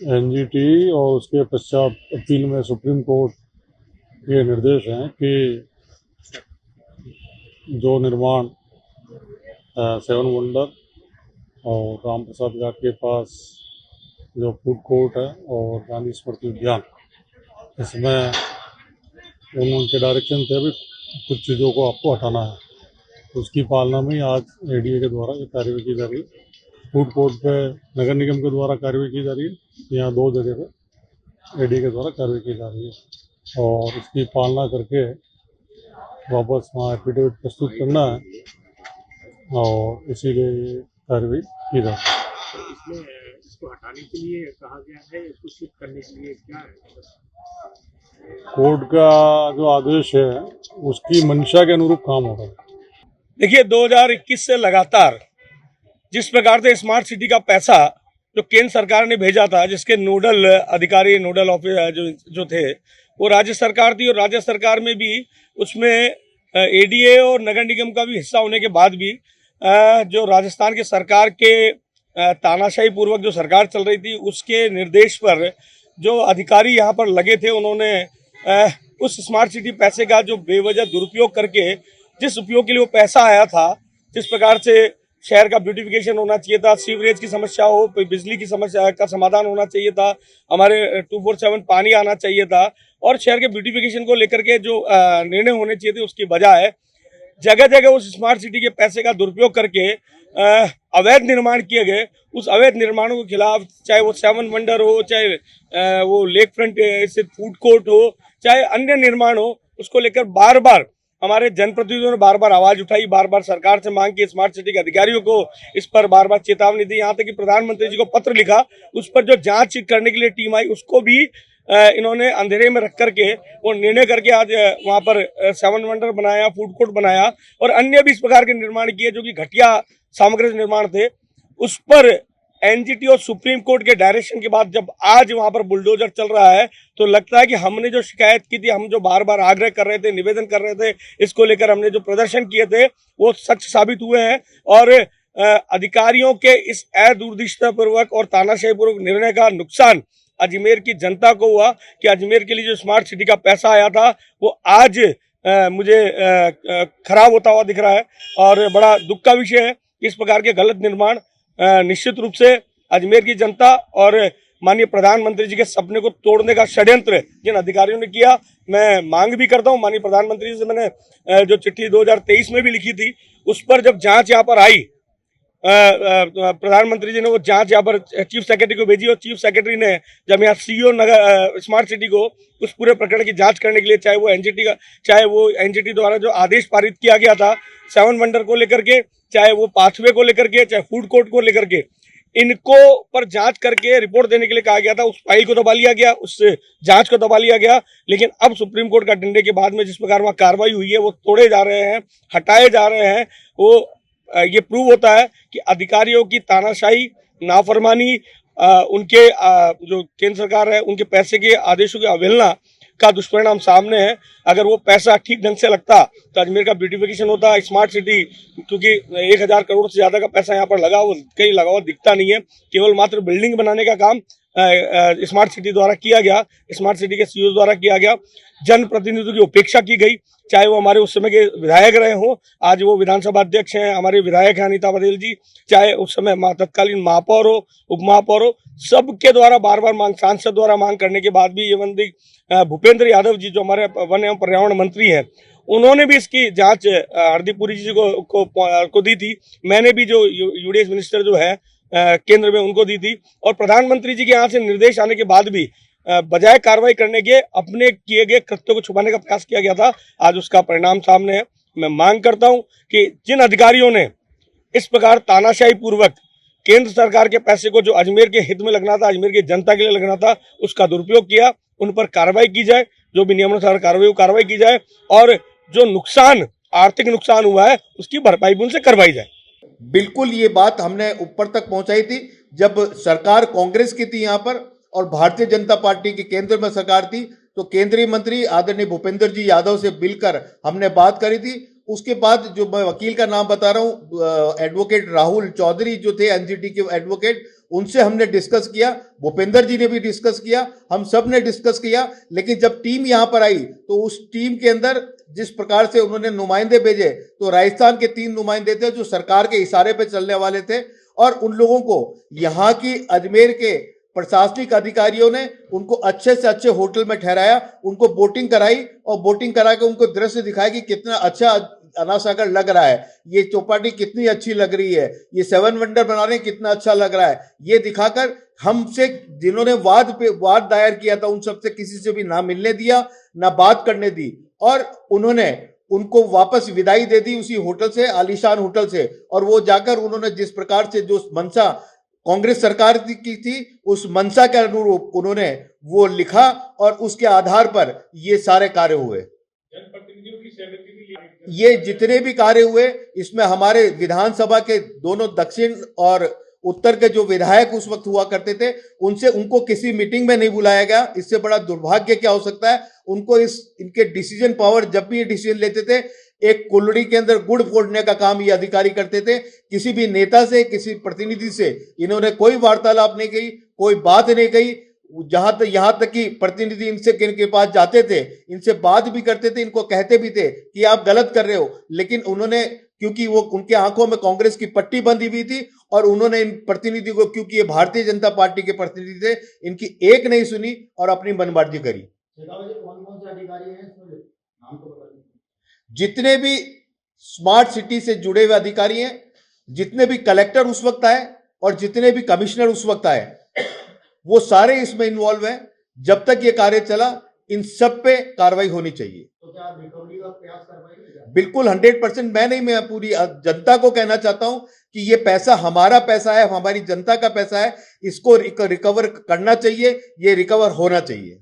NGT और उसके पश्चात अपील में सुप्रीम कोर्ट के निर्देश हैं कि जो निर्माण सेवन वंडर और राम प्रसाद घाट के पास जो फूड कोर्ट है और गांधी स्मृति उद्यान, इसमें उनके डायरेक्शन थे अभी कुछ चीज़ों को आपको हटाना है। उसकी पालना में आज एडीए के द्वारा ये कार्रवाई की जा रही है। फूड कोर्ट पे नगर निगम के द्वारा कार्रवाई की जा रही है। यहाँ 2 जगह पे एडीए के द्वारा कार्रवाई की जा रही है और इसकी पालना करके वापस वहाँ एफिडेविट प्रस्तुत करना है और इसीलिए ये कार्रवाई की जा रही है। तो इसमें इसको हटाने के लिए कहा गया है, इसको शिफ्ट करने के लिए क्या है? कोर्ट का जो आदेश है उसकी मंशा के अनुरूप काम हो रहा है। देखिए, 2021 से लगातार जिस प्रकार से स्मार्ट सिटी का पैसा जो केंद्र सरकार ने भेजा था, जिसके नोडल अधिकारी, नोडल ऑफिसर जो थे वो राज्य सरकार थी, और राज्य सरकार में भी उसमें एडीए और नगर निगम का भी हिस्सा होने के बाद भी जो राजस्थान के सरकार के तानाशाही पूर्वक जो सरकार चल रही थी उसके निर्देश पर जो अधिकारी यहाँ पर लगे थे, उन्होंने उस स्मार्ट सिटी पैसे का जो बेवजह दुरुपयोग करके, जिस उपयोग के लिए वो पैसा आया था, जिस प्रकार से शहर का ब्यूटिफिकेशन होना चाहिए था, सीवरेज की समस्या हो, बिजली की समस्या का समाधान होना चाहिए था, हमारे 24/7 पानी आना चाहिए था, और शहर के ब्यूटिफिकेशन को लेकर के जो निर्णय होने चाहिए थे उसकी बजाय जगह जगह उस स्मार्ट सिटी के पैसे का दुरुपयोग करके अवैध निर्माण किए गए। उस अवैध निर्माणों के खिलाफ, चाहे वो सेवन वंडर हो, चाहे वो लेक फ्रंट स्थित फूड कोर्ट हो, चाहे अन्य निर्माण हो, उसको लेकर बार बार हमारे जनप्रतिनिधियों ने बार बार आवाज उठाई, बार बार सरकार से मांग की, स्मार्ट सिटी के अधिकारियों को इस पर बार बार चेतावनी दी, यहाँ तक कि प्रधानमंत्री जी को पत्र लिखा। उस पर जो जांच करने के लिए टीम आई उसको भी इन्होंने अंधेरे में रख करके वो निर्णय करके आज वहां पर सेवन वंडर बनाया, फूड कोर्ट बनाया और अन्य भी इस प्रकार के निर्माण किए जो कि घटिया सामग्री से निर्माण थे। उस पर एनजीटी और सुप्रीम कोर्ट के डायरेक्शन के बाद जब आज वहां पर बुलडोजर चल रहा है, तो लगता है कि हमने जो शिकायत की थी, हम जो बार बार आग्रह कर रहे थे, निवेदन कर रहे थे, इसको लेकर हमने जो प्रदर्शन किए थे वो सच साबित हुए हैं। और अधिकारियों के इस दूरदृष्टिपूर्वक और तानाशाही पूर्वक निर्णय का नुकसान अजमेर की जनता को हुआ कि अजमेर के लिए जो स्मार्ट सिटी का पैसा आया था वो आज मुझे खराब होता हुआ दिख रहा है, और बड़ा दुख का विषय है। इस प्रकार के गलत निर्माण निश्चित रूप से अजमेर की जनता और माननीय प्रधानमंत्री जी के सपने को तोड़ने का षड्यंत्र जिन अधिकारियों ने किया, मैं मांग भी करता हूं माननीय प्रधानमंत्री जी से। मैंने जो चिट्ठी 2023 में भी लिखी थी, उस पर जब जांच यहाँ पर आई, प्रधानमंत्री जी ने वो जांच यहाँ पर चीफ सेक्रेटरी को भेजी, और चीफ सेक्रेटरी ने जब यहाँ सीईओ नगर स्मार्ट सिटी को उस पूरे प्रकरण की जांच करने के लिए, चाहे वो एनजीटी द्वारा जो आदेश पारित किया गया था सेवन वंडर को लेकर के, चाहे वो पाथवे को लेकर के, चाहे फूड कोर्ट को लेकर के, इनको पर जांच करके रिपोर्ट देने के लिए कहा गया था, उस फाइल को दबा लिया गया, उस जांच को दबा लिया गया। लेकिन अब सुप्रीम कोर्ट का डंडे के बाद में जिस प्रकार वहां कार्रवाई हुई है, वो तोड़े जा रहे हैं, हटाए जा रहे हैं, वो ये प्रूव होता है कि अधिकारियों की तानाशाही, नाफरमानी, उनके जो केंद्र सरकार है उनके पैसे के आदेशों की अवहेलना का दुष्परिणाम सामने है। अगर वो पैसा ठीक ढंग से लगता तो अजमेर का ब्यूटिफिकेशन होता, स्मार्ट सिटी, क्योंकि 1000 करोड़ से ज्यादा का पैसा यहाँ पर लगा, वो कहीं लगा हुआ दिखता नहीं है, केवल मात्र बिल्डिंग बनाने का काम स्मार्ट सिटी द्वारा किया गया, स्मार्ट सिटी के सीईओ द्वारा किया गया। जनप्रतिनिधियों की उपेक्षा की गई, चाहे वो हमारे उस समय के विधायक रहे हों, आज वो विधानसभा अध्यक्ष हैं, हमारे विधायक हैं अनीता पटेल जी, चाहे उस समय तत्कालीन महापौर हो, उप महापौर हो, सबके द्वारा बार बार मांग, सांसद द्वारा मांग करने के बाद भी ये भूपेंद्र यादव जी जो हमारे वन एवं पर्यावरण मंत्री हैं, उन्होंने भी इसकी जांच हरदीप पुरी जी को दी थी। मैंने भी जो यूडीएस मिनिस्टर जो है केंद्र में उनको दी थी, और प्रधानमंत्री जी के यहाँ से निर्देश आने के बाद भी बजाय कार्रवाई करने के अपने किए गए कृत्यों को छुपाने का प्रयास किया गया था। आज उसका परिणाम सामने है। मैं मांग करता हूं कि जिन अधिकारियों ने इस प्रकार तानाशाही पूर्वक केंद्र सरकार के पैसे को जो अजमेर के हित में लगना था, अजमेर की जनता के लिए लगना था, उसका दुरुपयोग किया, उन पर कार्रवाई की जाए, जो भी नियमानुसार कार्रवाई की जाए, और जो नुकसान, आर्थिक नुकसान हुआ है उसकी भरपाई भी उनसे करवाई जाए। बिल्कुल, ये बात हमने ऊपर तक पहुंचाई थी जब सरकार कांग्रेस की थी यहाँ पर और भारतीय जनता पार्टी की केंद्र में सरकार थी, तो केंद्रीय मंत्री आदरणीय भूपेंद्र जी यादव से मिलकर हमने बात करी थी। उसके बाद जो मैं वकील का नाम बता रहा हूँ, एडवोकेट राहुल चौधरी जो थे एनजीटी के एडवोकेट, उनसे हमने डिस्कस किया, भूपेंद्र जी ने भी डिस्कस किया, हम सब ने डिस्कस किया। लेकिन जब टीम यहां पर आई तो उस टीम के अंदर जिस प्रकार से उन्होंने नुमाइंदे भेजे, तो राजस्थान के 3 नुमाइंदे थे जो सरकार के इशारे पे चलने वाले थे, और उन लोगों को यहाँ की अजमेर के प्रशासनिक अधिकारियों ने उनको अच्छे से अच्छे होटल में ठहराया, उनको बोटिंग कराई और बोटिंग करा के उनको दृश्य दिखाया कि कितना अच्छा अना सागर लग रहा है, ये चौपाटी कितनी अच्छी लग रही है, ये 7 वंडर बना रहे हैं कितना अच्छा लग रहा है। ये दिखाकर हमसे जिन्होंने वाद दायर किया था उन सबसे किसी से भी ना मिलने दिया, ना बात करने दी, और उन्होंने उनको वापस विदाई दे दी उसी होटल से, आलीशान होटल से। और वो जाकर उन्होंने जिस प्रकार से जो मंशा कांग्रेस सरकार की थी उस मंशा के अनुरूप उन्होंने वो लिखा और उसके आधार पर ये सारे कार्य हुए। जनप्रतिनिधियों की सहमति भी ली। ये जितने भी कार्य हुए इसमें हमारे विधानसभा के दोनों दक्षिण और उत्तर के जो विधायक उस वक्त हुआ करते थे उनको किसी मीटिंग में नहीं बुलाया गया। इससे बड़ा दुर्भाग्य क्या हो सकता है। उनको इनके डिसीजन पावर, जब भी ये डिसीजन लेते थे, एक कुल्लड़ी के अंदर गुड़ फोड़ने का काम ये अधिकारी करते थे। किसी भी नेता से, किसी प्रतिनिधि से इन्होंने कोई वार्तालाप नहीं की, कोई बात नहीं कही। यहां तक कि प्रतिनिधि इनके पास जाते थे, इनसे बात भी करते थे, इनको कहते भी थे कि आप गलत कर रहे हो, लेकिन उन्होंने, क्योंकि वो उनके आंखों में कांग्रेस की पट्टी बंधी हुई थी, और उन्होंने इन प्रतिनिधि को, क्योंकि ये भारतीय जनता पार्टी के प्रतिनिधि थे, इनकी एक नहीं सुनी और अपनी मनमर्जी करी। कौन कौन से अधिकारी हैं इसमें, नाम तो बता दीजिए। जितने भी स्मार्ट सिटी से जुड़े हुए अधिकारी हैं, जितने भी कलेक्टर उस वक्त आए और जितने भी कमिश्नर उस वक्त आए, वो सारे इसमें इन्वॉल्व हैं। जब तक ये कार्य चला इन सब पे कार्रवाई होनी चाहिए। तो क्या आप रिकवरी का प्रयास कर पाएंगे? बिल्कुल 100%। मैं पूरी जनता को कहना चाहता हूं कि ये पैसा हमारा पैसा है, हमारी जनता का पैसा है, इसको रिकवर करना चाहिए, ये रिकवर होना चाहिए।